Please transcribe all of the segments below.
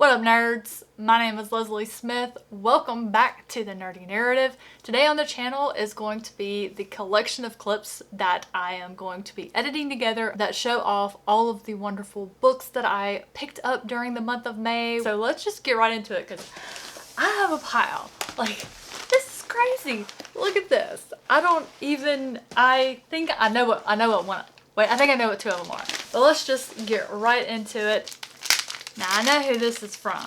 What up, nerds? My name is Leslie Smith. Welcome back to the Nerdy Narrative. Today on the channel is going to be the collection of clips that I am going to be editing together that show off all of the wonderful books that I picked up during the month of May. So let's just get right into it because I have a pile. Like, this is crazy. Look at this. I think I know what one. Wait, I think I know what two of them are. But let's just get right into it. Now, I know who this is from.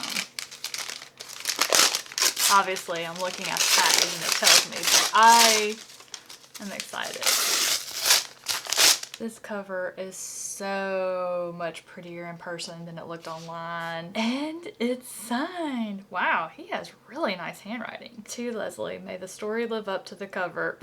Obviously, I'm looking at the package and it tells me, but I am excited. This cover is so much prettier in person than it looked online. And it's signed. Wow, he has really nice handwriting. To Leslie, may the story live up to the cover.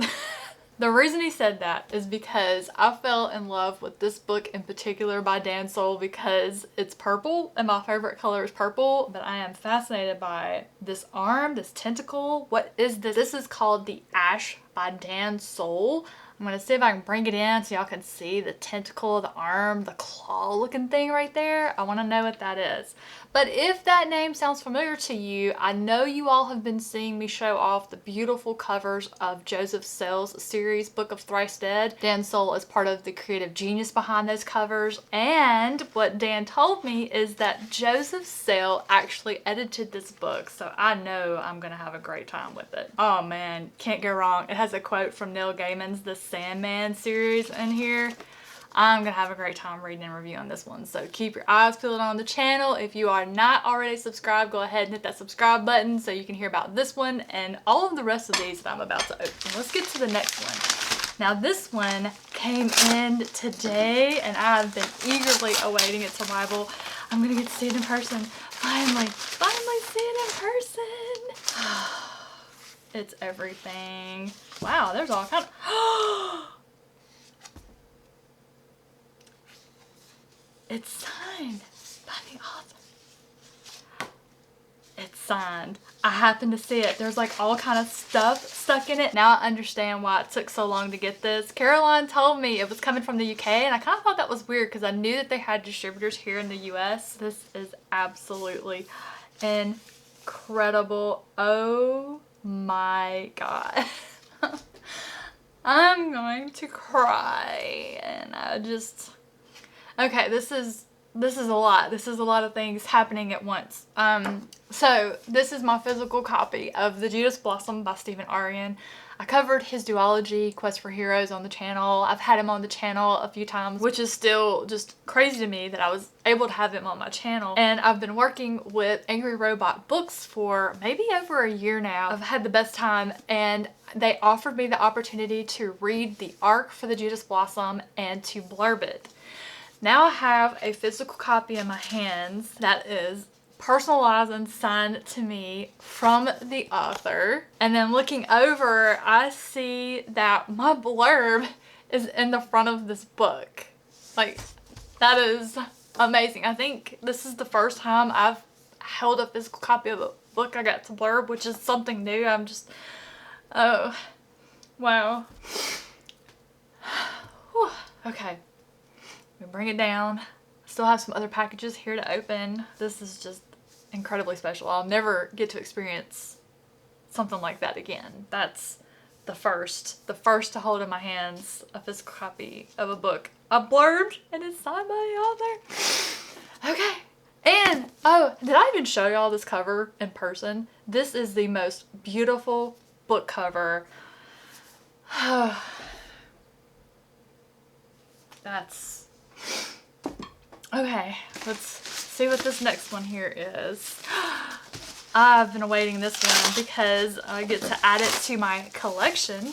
The reason he said that is because I fell in love with this book in particular by Dan Soul because it's purple and my favorite color is purple, but I am fascinated by this arm, this tentacle. What is this? This is called The Ash by Dan Soul. I'm gonna see if I can bring it in so y'all can see the tentacle, the arm, the claw looking thing right there. I wanna know what that is. But if that name sounds familiar to you, I know you all have been seeing me show off the beautiful covers of Joseph Sells' series, Book of Thrice Dead. Dan Soul is part of the creative genius behind those covers. And what Dan told me is that Joseph Sell actually edited this book. So I know I'm gonna have a great time with it. Oh man, can't go wrong. It has a quote from Neil Gaiman's The Sandman series in here. I'm gonna have a great time reading and reviewing this one, so keep your eyes peeled on the channel. If you are not already subscribed, go ahead and hit that subscribe button so you can hear about this one and all of the rest of these that I'm about to open. Let's get to the next one. Now this one came in today and I've been eagerly awaiting its arrival. I'm gonna get to see it in person. Finally see it in person. It's everything. Wow, there's all kind of... It's signed by the author. It's signed. I happened to see it. There's like all kind of stuff stuck in it. Now I understand why it took so long to get this. Caroline told me it was coming from the UK and I kind of thought that was weird because I knew that they had distributors here in the US. This is absolutely incredible. Oh my God. I'm going to cry and I just... Okay, this is a lot. This is a lot of things happening at once. So this is my physical copy of the Judas Blossom by Stephen Aryan. I covered his duology, Quest for Heroes, on the channel. I've had him on the channel a few times, which is still just crazy to me that I was able to have him on my channel. And I've been working with Angry Robot Books for maybe over a year now. I've had the best time and they offered me the opportunity to read the arc for the Judas Blossom and to blurb it. Now I have a physical copy in my hands that is personalized and signed to me from the author. And then looking over, I see that my blurb is in the front of this book. Like, that is amazing. I think this is the first time I've held a physical copy of a book I got to blurb, which is something new. I'm just, oh, wow. Whew. Okay. Bring it down. I still have some other packages here to open. This is just incredibly special. I'll never get to experience something like that again. That's the first to hold in my hands a physical copy of a book I blurbed and it's signed by the author. Okay. And, oh, did I even show y'all this cover in person? This is the most beautiful book cover. That's... Okay, let's see what this next one here is. I've been awaiting this one because I get to add it to my collection.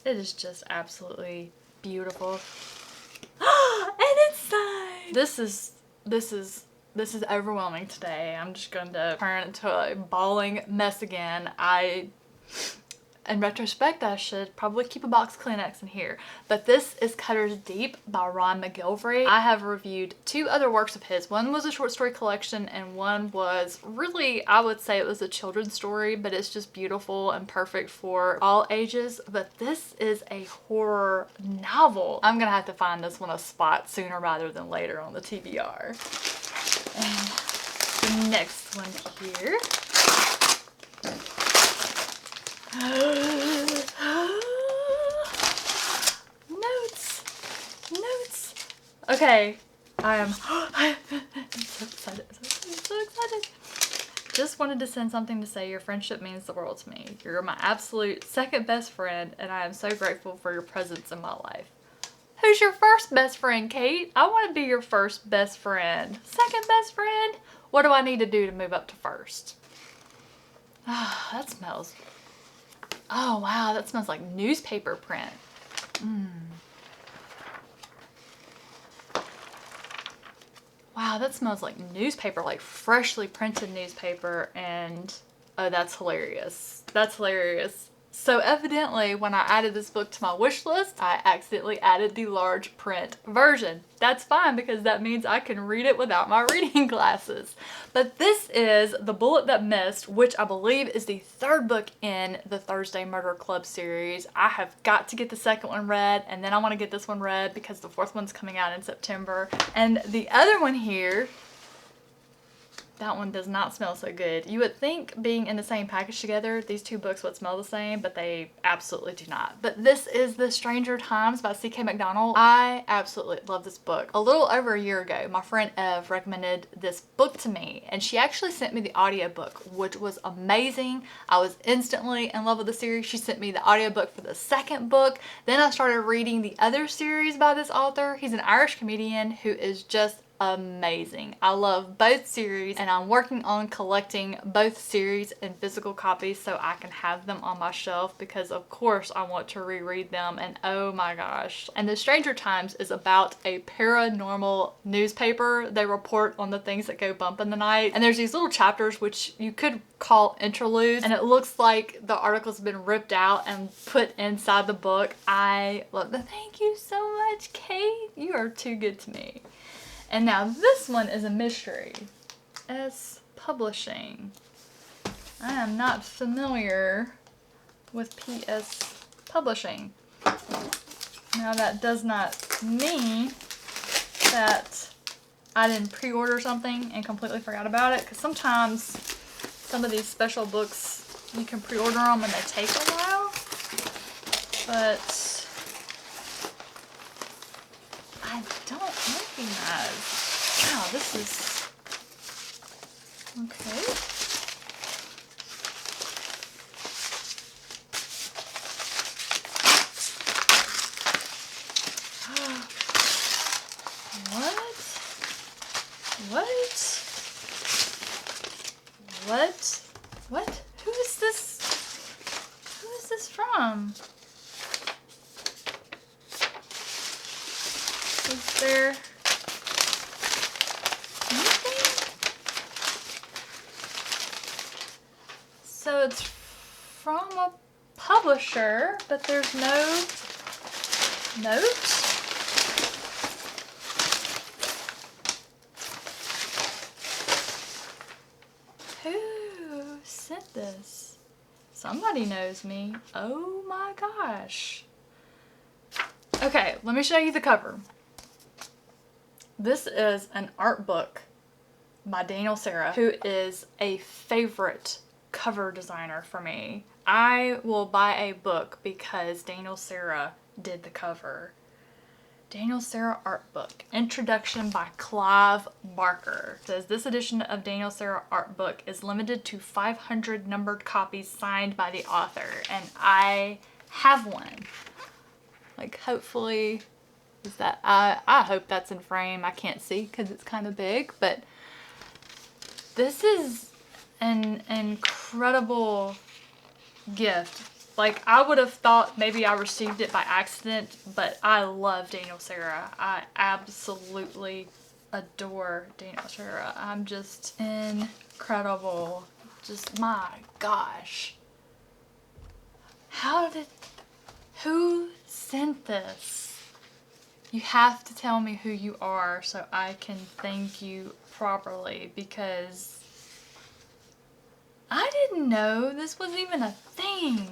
It is just absolutely beautiful. And it's signed! This is overwhelming today. I'm just going to turn it into a bawling mess again. In retrospect, I should probably keep a box of Kleenex in here. But this is Cutter's Deep by Ron McGilvery. I have reviewed 2 other works of his. One was a short story collection and one was really, I would say it was a children's story, but it's just beautiful and perfect for all ages. But this is a horror novel. I'm gonna have to find this one a spot sooner rather than later on the TBR. And the next one here. Notes. Okay, I'm so excited. I'm so excited. Just wanted to send something to say your friendship means the world to me. You're my absolute second best friend, and I am so grateful for your presence in my life. Who's your first best friend, Kate? I want to be your first best friend. Second best friend? What do I need to do to move up to first? Ah, that smells. Oh wow, that smells like newspaper print. Wow, that smells like newspaper, like freshly printed newspaper, and oh, that's hilarious. That's hilarious. So evidently, when I added this book to my wish list, I accidentally added the large print version. That's fine because that means I can read it without my reading glasses. But this is The Bullet That Missed, which I believe is the 3rd book in the Thursday Murder Club series. I have got to get the 2nd one read, and then I want to get this one read because the 4th one's coming out in September. And the other one here, that one does not smell so good. You would think being in the same package together, these 2 books would smell the same, but they absolutely do not. But this is The Stranger Times by C.K. McDonald. I absolutely love this book. A little over a year ago, my friend Ev recommended this book to me, and she actually sent me the audiobook, which was amazing. I was instantly in love with the series. She sent me the audiobook for the 2nd book. Then I started reading the other series by this author. He's an Irish comedian who is just amazing. I love both series, and I'm working on collecting both series in physical copies so I can have them on my shelf because of course I want to reread them, and oh my gosh. And The Stranger Times is about a paranormal newspaper. They report on the things that go bump in the night, and there's these little chapters which you could call interludes, and it looks like the article's been ripped out and put inside the book. I love the thank you so much, Kate. You are too good to me. And now this one is a mystery. S Publishing. I am not familiar with PS Publishing. Now that does not mean that I didn't pre-order something and completely forgot about it, because sometimes some of these special books you can pre-order them and they take a while. But I don't recognize. Wow, this is okay. What? Who is this? Who is this from? Is there anything? So it's from a publisher, but there's no note. Who sent this? Somebody knows me. Oh my gosh. Okay, let me show you the cover. This is an art book by Daniel Serra, who is a favorite cover designer for me. I will buy a book because Daniel Serra did the cover. Daniel Serra art book. Introduction by Clive Barker. It says this edition of Daniel Serra art book is limited to 500 numbered copies signed by the author, and I have one. Like, hopefully, is that, I hope that's in frame. I can't see because it's kind of big, but this is an incredible gift. Like, I would have thought maybe I received it by accident, but I love Daniel Serra. I absolutely adore Daniel Serra. I'm just incredible. Just, my gosh. Who sent this? You have to tell me who you are so I can thank you properly, because I didn't know this was even a thing.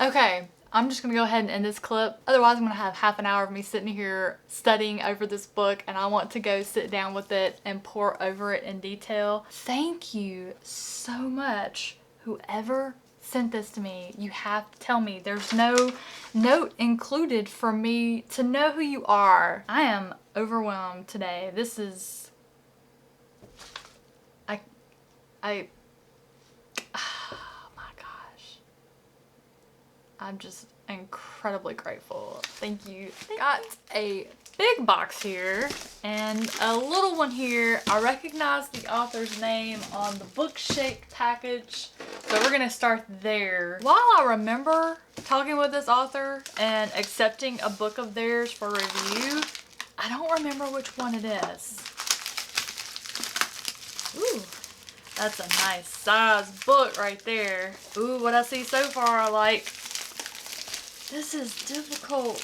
Okay, I'm just gonna go ahead and end this clip. Otherwise, I'm gonna have half an hour of me sitting here studying over this book, and I want to go sit down with it and pore over it in detail. Thank you so much, whoever sent this to me. You have to tell me. There's no note included for me to know who you are. I am overwhelmed today. This is... Oh my gosh. I'm just incredibly grateful. Thank you. Got a big box here and a little one here. I recognize the author's name on the book-shaped package, so we're gonna start there. While I remember talking with this author and accepting a book of theirs for review, I don't remember which one it is. Ooh, that's a nice size book right there. Ooh, what I see so far I like. This is difficult.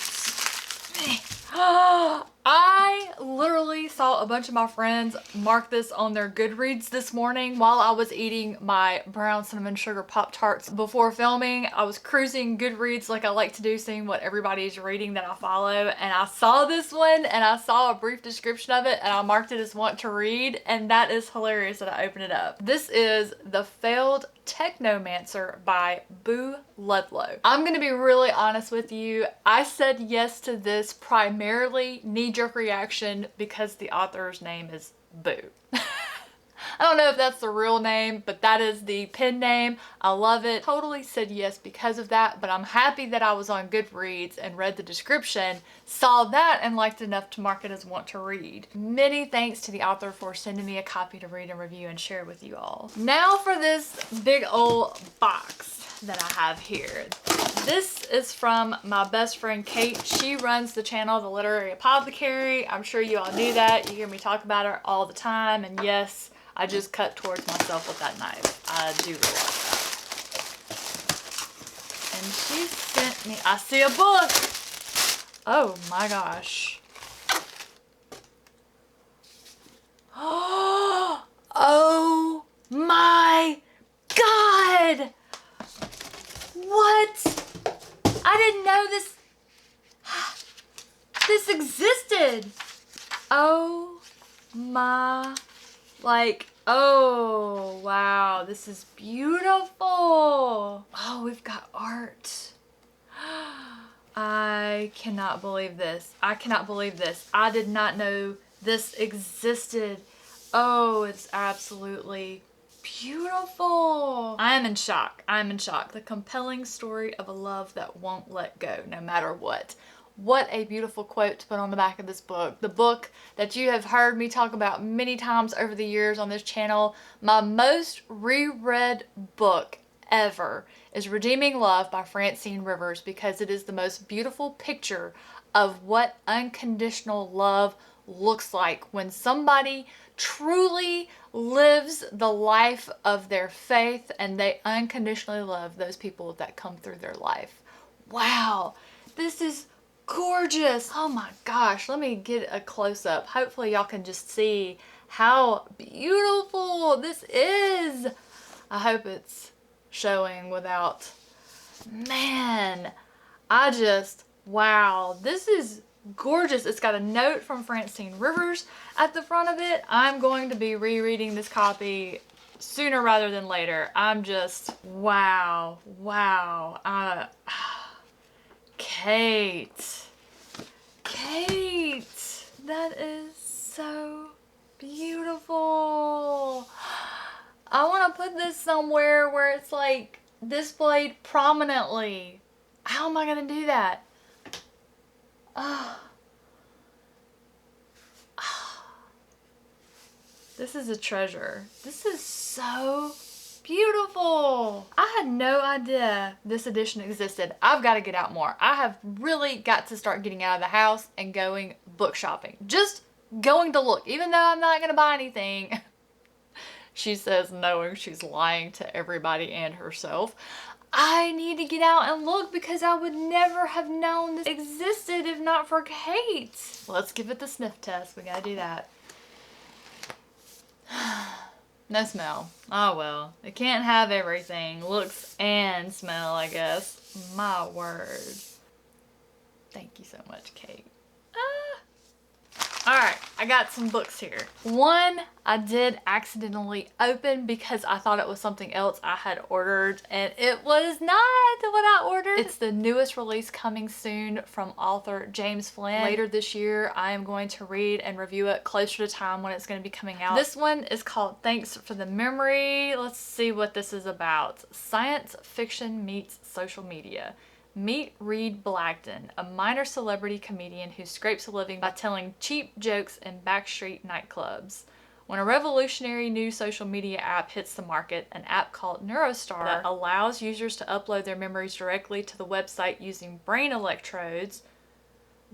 I literally saw a bunch of my friends mark this on their Goodreads this morning while I was eating my brown cinnamon sugar Pop-Tarts before filming. I was cruising Goodreads like I like to do, seeing what everybody's reading that I follow, and I saw this one and I saw a brief description of it and I marked it as want to read, and that is hilarious that I opened it up. This is The Failed Technomancer by Boo Ludlow. I'm gonna be really honest with you. I said yes to this primarily knee-jerk reaction because the author's name is Boo. I don't know if that's the real name, but that is the pen name. I love it. Totally said yes because of that, but I'm happy that I was on Goodreads and read the description, saw that, and liked enough to mark it as want to read. Many thanks to the author for sending me a copy to read and review and share with you all. Now for this big old box that I have here. This is from my best friend Kate. She runs the channel The Literary Apothecary. I'm sure you all knew that. You hear me talk about her all the time, and yes, I just cut towards myself with that knife. I do realize that. And she sent me, I see a book. Oh my gosh. Oh my God. What? I didn't know this existed. Oh my, oh wow, this is beautiful. Oh, we've got art. I cannot believe this. I cannot believe this. I did not know this existed. Oh, it's absolutely beautiful. I am in shock. I'm in shock. The compelling story of a love that won't let go no matter what. What a beautiful quote to put on the back of this book. The book that you have heard me talk about many times over the years on this channel. My most reread book ever is Redeeming Love by Francine Rivers, because it is the most beautiful picture of what unconditional love looks like when somebody truly lives the life of their faith and they unconditionally love those people that come through their life. Wow, this is gorgeous. Oh my gosh, let me get a close-up. Hopefully y'all can just see how beautiful this is. I hope it's showing without, man, wow, this is gorgeous. It's got a note from Francine Rivers at the front of it. I'm going to be rereading this copy sooner rather than later. I'm just, wow. Kate, that is so beautiful. I want to put this somewhere where it's like displayed prominently. How am I going to do that? This is a treasure. This is so beautiful. I had no idea this edition existed. I've got to get out more. I have really got to start getting out of the house and going book shopping. Just going to look, even though I'm not going to buy anything. She says, knowing she's lying to everybody and herself. I need to get out and look because I would never have known this existed if not for Kate. Let's give it the sniff test. We gotta do that. No smell. Oh well. It can't have everything. Looks and smell, I guess. My word. Thank you so much, Kate. Alright, I got some books here. One I did accidentally open because I thought it was something else I had ordered, and it was not what I ordered. It's the newest release coming soon from author James Flynn. Later this year, I am going to read and review it closer to time when it's going to be coming out. This one is called Thanks for the Memory. Let's see what this is about. Science fiction meets social media. Meet Reed Blagden, a minor celebrity comedian who scrapes a living by telling cheap jokes in backstreet nightclubs. When a revolutionary new social media app hits the market, an app called Neurostar that allows users to upload their memories directly to the website using brain electrodes,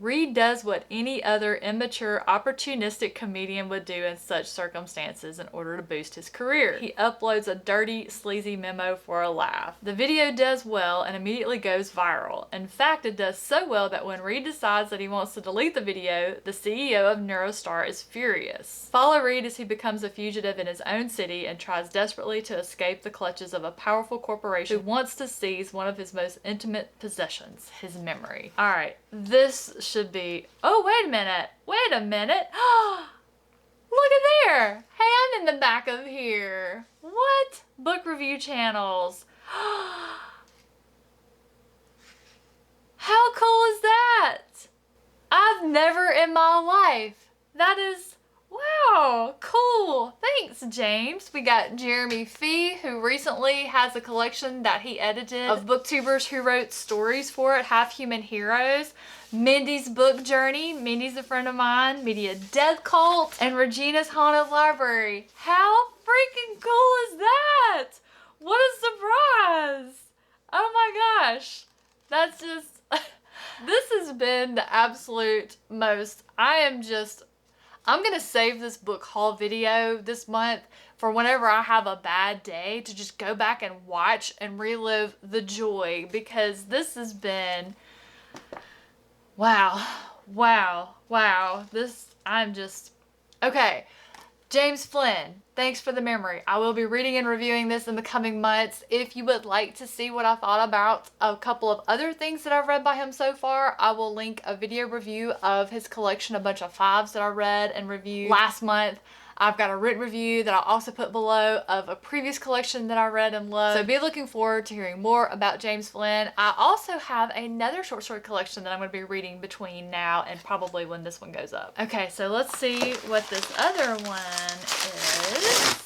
Reed does what any other immature, opportunistic comedian would do in such circumstances in order to boost his career. He uploads a dirty, sleazy memo for a laugh. The video does well and immediately goes viral. In fact, it does so well that when Reed decides that he wants to delete the video, the CEO of Neurostar is furious. Follow Reed as he becomes a fugitive in his own city and tries desperately to escape the clutches of a powerful corporation who wants to seize one of his most intimate possessions, his memory. Alright, this should be... Oh, wait a minute. Wait a minute. Look at there. Hey, I'm in the back of here. What? Book review channels. How cool is that? I've never in my life. That is... Wow, cool. Thanks, James. We got Jeremy Fee, who recently has a collection that he edited of booktubers who wrote stories for it, Half Human Heroes. Mindy's Book Journey. Mindy's a friend of mine. Media Death Cult. And Regina's Haunted Library. How freaking cool is that? What a surprise. Oh my gosh. That's just... This has been the absolute most... I'm going to save this book haul video this month for whenever I have a bad day to just go back and watch and relive the joy, because this has been, wow. Okay. James Flynn, thanks for the memory. I will be reading and reviewing this in the coming months. If you would like to see what I thought about a couple of other things that I've read by him so far, I will link a video review of his collection, a bunch of fives that I read and reviewed last month. I've got a written review that I'll also put below of a previous collection that I read and loved. So be looking forward to hearing more about James Flynn. I also have another short story collection that I'm going to be reading between now and probably when this one goes up. Okay, so let's see what this other one is.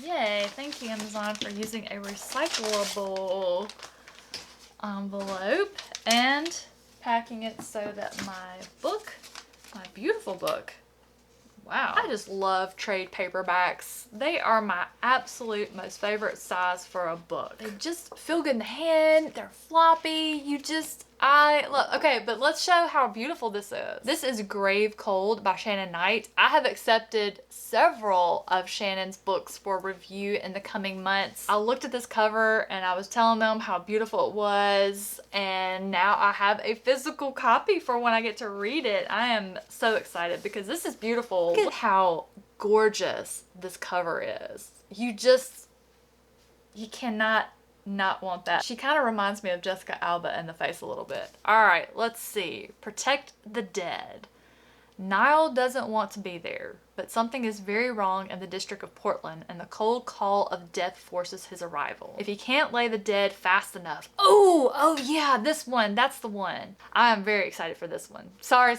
Yay, thank you Amazon for using a recyclable envelope and packing it so that my beautiful book, wow. I just love trade paperbacks. They are my absolute most favorite size for a book. They just feel good in the hand. They're floppy. I love... Okay, but let's show how beautiful this is. This is Grave Cold by Shannon Knight. I have accepted several of Shannon's books for review in the coming months. I looked at this cover and I was telling them how beautiful it was, and now I have a physical copy for when I get to read it. I am so excited because this is beautiful. Look at how gorgeous this cover is. You cannot not want that. She kind of reminds me of Jessica Alba in the face a little bit. Alright, let's see. Protect the Dead. Niall doesn't want to be there, but something is very wrong in the district of Portland, and the cold call of death forces his arrival. If he can't lay the dead fast enough... Oh yeah, this one. That's the one. I am very excited for this one. Sorry.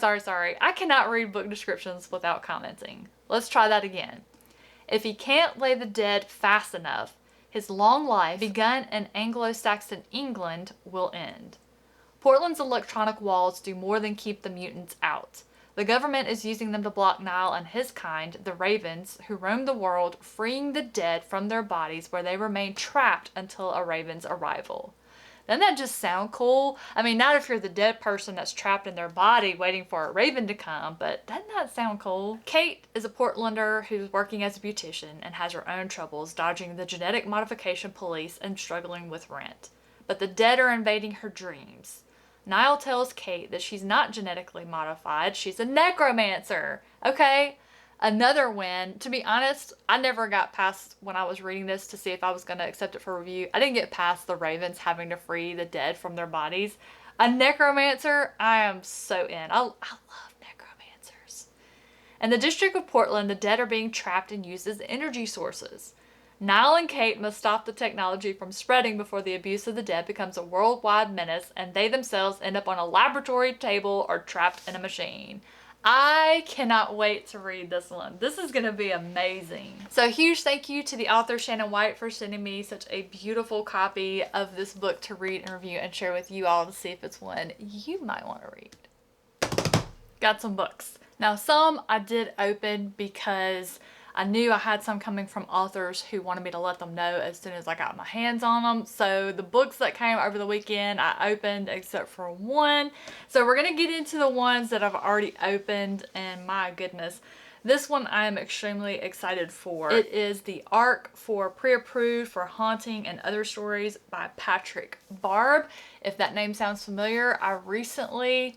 I cannot read book descriptions without commenting. Let's try that again. If he can't lay the dead fast enough, his long life, begun in Anglo-Saxon England, will end. Portland's electronic walls do more than keep the mutants out. The government is using them to block Niall and his kind, the Ravens, who roam the world, freeing the dead from their bodies where they remain trapped until a Raven's arrival. Doesn't that just sound cool? I mean, not if you're the dead person that's trapped in their body waiting for a raven to come, but doesn't that sound cool? Kate is a Portlander who's working as a beautician and has her own troubles dodging the genetic modification police and struggling with rent. But the dead are invading her dreams. Niall tells Kate that she's not genetically modified, she's a necromancer. Okay? Another win. To be honest, I never got past, when I was reading this to see if I was going to accept it for review, I didn't get past the ravens having to free the dead from their bodies. A necromancer, I am so in. I love necromancers. In the District of Portland, the dead are being trapped and used as energy sources. Niall and Kate must stop the technology from spreading before the abuse of the dead becomes a worldwide menace and they themselves end up on a laboratory table or trapped in a machine. I cannot wait to read this one. This is going to be amazing. So huge thank you to the author Shannon White for sending me such a beautiful copy of this book to read and review and share with you all to see if it's one you might want to read. Got some books. Now some I did open because I knew I had some coming from authors who wanted me to let them know as soon as I got my hands on them. So the books that came over the weekend, I opened except for one. So we're going to get into the ones that I've already opened, and my goodness, this one I am extremely excited for. It is the ARC for Pre-Approved for Haunting and Other Stories by Patrick Barb. If that name sounds familiar, not recently,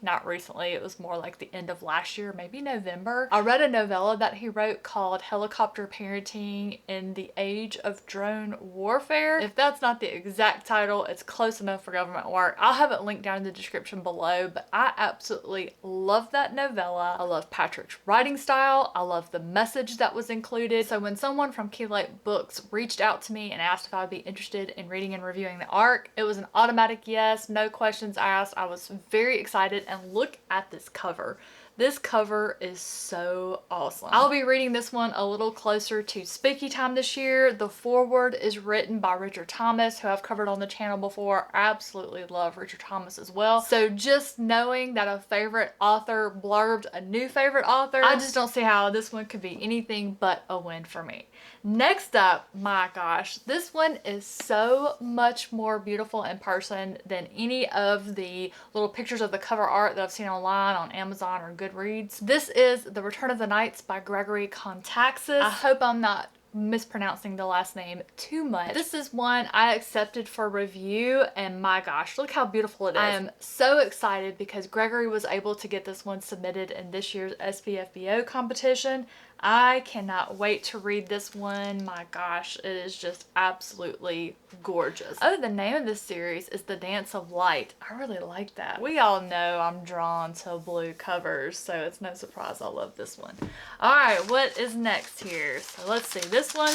it was more like the end of last year, maybe November. I read a novella that he wrote called Helicopter Parenting in the Age of Drone Warfare. If that's not the exact title, it's close enough for government work. I'll have it linked down in the description below, but I absolutely love that novella. I love Patrick's writing style. I love the message that was included. So when someone from Key Lake Books reached out to me and asked if I'd be interested in reading and reviewing the ARC, it was an automatic yes, no questions asked. I was very excited, and look at this cover. This cover is so awesome. I'll be reading this one a little closer to spooky time this year. The foreword is written by Richard Thomas, who I've covered on the channel before. I absolutely love Richard Thomas as well. So just knowing that a favorite author blurbed a new favorite author, I just don't see how this one could be anything but a win for me. Next up, my gosh, this one is so much more beautiful in person than any of the little pictures of the cover art that I've seen online on Amazon or Goodreads. This is The Return of the Knights by Gregory Contaxis. I hope I'm not mispronouncing the last name too much. This is one I accepted for review, and my gosh, look how beautiful it is. I am so excited because Gregory was able to get this one submitted in this year's SPFBO competition. I cannot wait to read this one. My gosh, it is just absolutely gorgeous. Oh, the name of this series is The Dance of Light. I really like that. We all know I'm drawn to blue covers, so it's no surprise I love this one. All right, what is next here? So let's see, this one,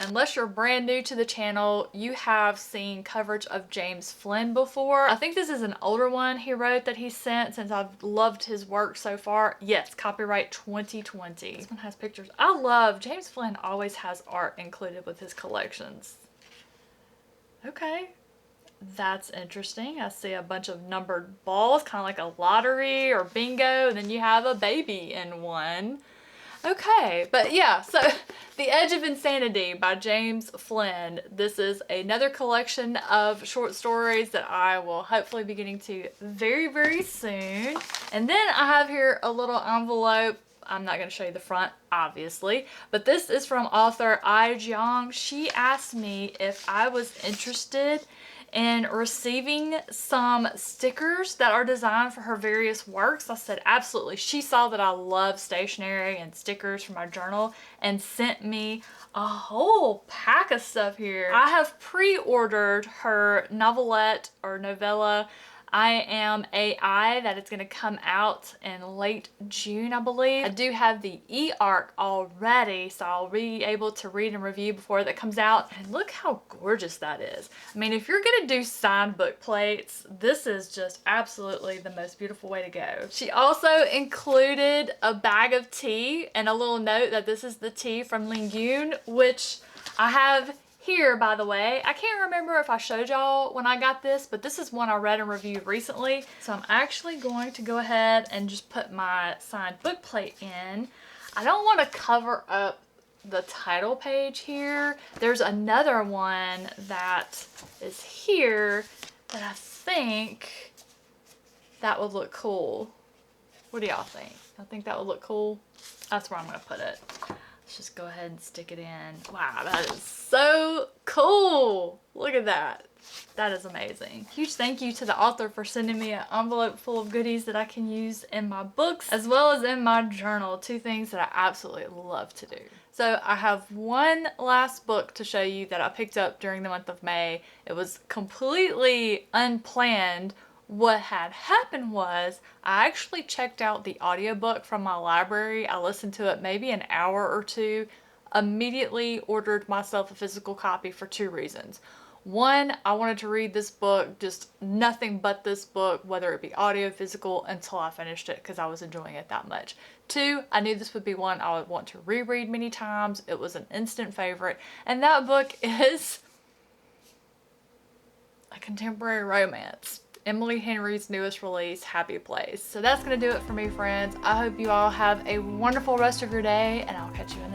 unless you're brand new to the channel, you have seen coverage of James Flynn before. I think this is an older one he wrote that he sent, since I've loved his work so far. Yes, copyright 2020. This one has pictures. I love, James Flynn always has art included with his collections. Okay, that's interesting. I see a bunch of numbered balls, kind of like a lottery or bingo, and then you have a baby in one. Okay, but yeah, so The Edge of Insanity by James Flynn. This is another collection of short stories that I will hopefully be getting to very, very soon. And then I have here a little envelope. I'm not going to show you the front, obviously, but this is from author Ai Jiang. She asked me if I was interested in receiving some stickers that are designed for her various works. I said absolutely. She saw that I love stationery and stickers for my journal and sent me a whole pack of stuff here. I have pre-ordered her novelette or novella, I Am AI, that it's going to come out in late June, I believe. I do have the e-arc already, so I'll be able to read and review before that comes out. And look how gorgeous that is. I mean, if you're going to do signed book plates, this is just absolutely the most beautiful way to go. She also included a bag of tea and a little note that this is the tea from Lingyun, which I have here, by the way. I can't remember if I showed y'all when I got this, but this is one I read and reviewed recently. So I'm actually going to go ahead and just put my signed book plate in. I don't want to cover up the title page here. There's another one that is here that I think that would look cool. What do y'all think? I think that would look cool. That's where I'm gonna put it. Let's just go ahead and stick it in. Wow, that is so cool. Look at that. That is amazing. Huge thank you to the author for sending me an envelope full of goodies that I can use in my books as well as in my journal. Two things that I absolutely love to do. So I have one last book to show you that I picked up during the month of May. It was completely unplanned. What had happened was I actually checked out the audiobook from my library. I listened to it maybe an hour or two, immediately ordered myself a physical copy for two reasons. One, I wanted to read this book, just nothing but this book, whether it be audio, physical, until I finished it because I was enjoying it that much. Two, I knew this would be one I would want to reread many times. It was an instant favorite. And that book is a contemporary romance. Emily Henry's newest release, Happy Place. So that's going to do it for me, friends. I hope you all have a wonderful rest of your day, and I'll catch you in the